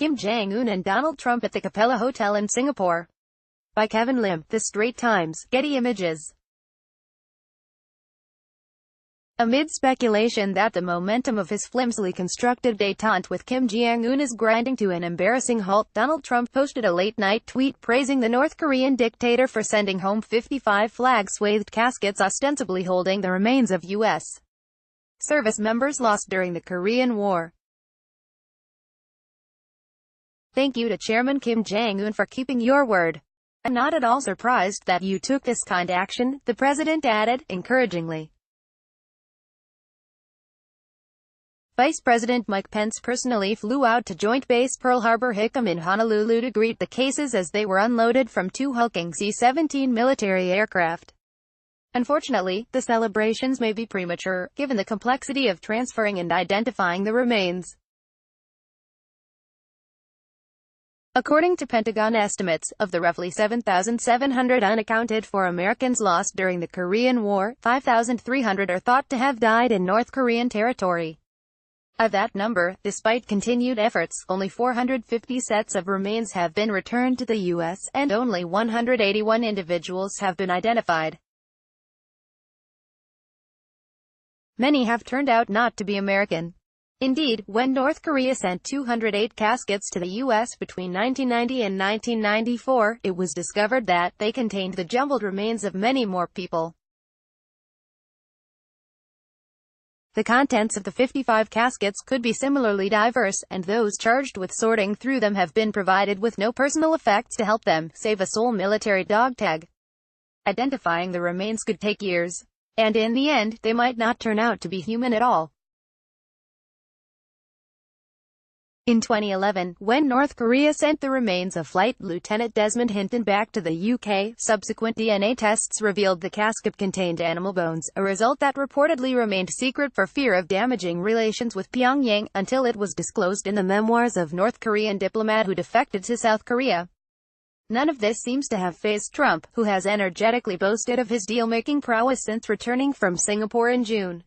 Kim Jong-un and Donald Trump at the Capella Hotel in Singapore. By Kevin Lim, The Straits Times, Getty Images. Amid speculation that the momentum of his flimsily constructed détente with Kim Jong-un is grinding to an embarrassing halt, Donald Trump posted a late-night tweet praising the North Korean dictator for sending home 55 flag-swathed caskets ostensibly holding the remains of U.S. service members lost during the Korean War. Thank you to Chairman Kim Jong-un for keeping your word. I'm not at all surprised that you took this kind action, the president added, encouragingly. Vice President Mike Pence personally flew out to Joint Base Pearl Harbor-Hickam in Honolulu to greet the cases as they were unloaded from two hulking C-17 military aircraft. Unfortunately, the celebrations may be premature, given the complexity of transferring and identifying the remains. According to Pentagon estimates, of the roughly 7,700 unaccounted for Americans lost during the Korean War, 5,300 are thought to have died in North Korean territory. Of that number, despite continued efforts, only 450 sets of remains have been returned to the U.S., and only 181 individuals have been identified. Many have turned out not to be American. Indeed, when North Korea sent 208 caskets to the U.S. between 1990 and 1994, it was discovered that they contained the jumbled remains of many more people. The contents of the 55 caskets could be similarly diverse, and those charged with sorting through them have been provided with no personal effects to help them, save a sole military dog tag. Identifying the remains could take years. And in the end, they might not turn out to be human at all. In 2011, when North Korea sent the remains of Flight Lieutenant Desmond Hinton back to the UK, subsequent DNA tests revealed the casket contained animal bones, a result that reportedly remained secret for fear of damaging relations with Pyongyang, until it was disclosed in the memoirs of North Korean diplomat who defected to South Korea. None of this seems to have fazed Trump, who has energetically boasted of his deal-making prowess since returning from Singapore in June.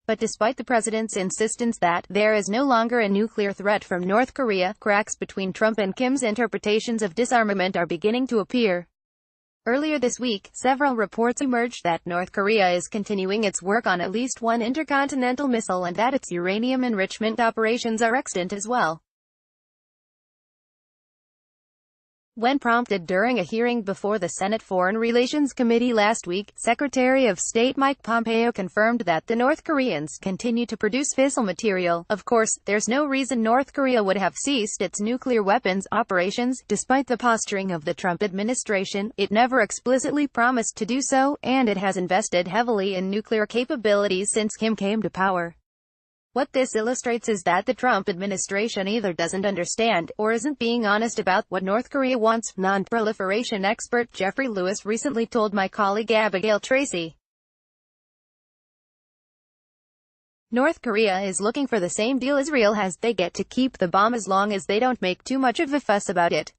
But despite the president's insistence that there is no longer a nuclear threat from North Korea, cracks between Trump and Kim's interpretations of disarmament are beginning to appear. Earlier this week, several reports emerged that North Korea is continuing its work on at least one intercontinental missile and that its uranium enrichment operations are extant as well. When prompted during a hearing before the Senate Foreign Relations Committee last week, Secretary of State Mike Pompeo confirmed that the North Koreans continue to produce fissile material. Of course, there's no reason North Korea would have ceased its nuclear weapons operations. Despite the posturing of the Trump administration, it never explicitly promised to do so, and it has invested heavily in nuclear capabilities since Kim came to power. What this illustrates is that the Trump administration either doesn't understand, or isn't being honest about, what North Korea wants, non-proliferation expert Jeffrey Lewis recently told my colleague Abigail Tracy. North Korea is looking for the same deal Israel has. They get to keep the bomb as long as they don't make too much of a fuss about it.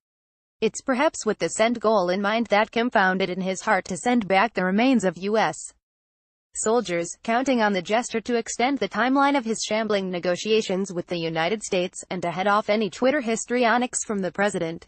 It's perhaps with this end goal in mind that Kim found it in his heart to send back the remains of U.S. soldiers, counting on the gesture to extend the timeline of his shambling negotiations with the United States, and to head off any Twitter histrionics from the president.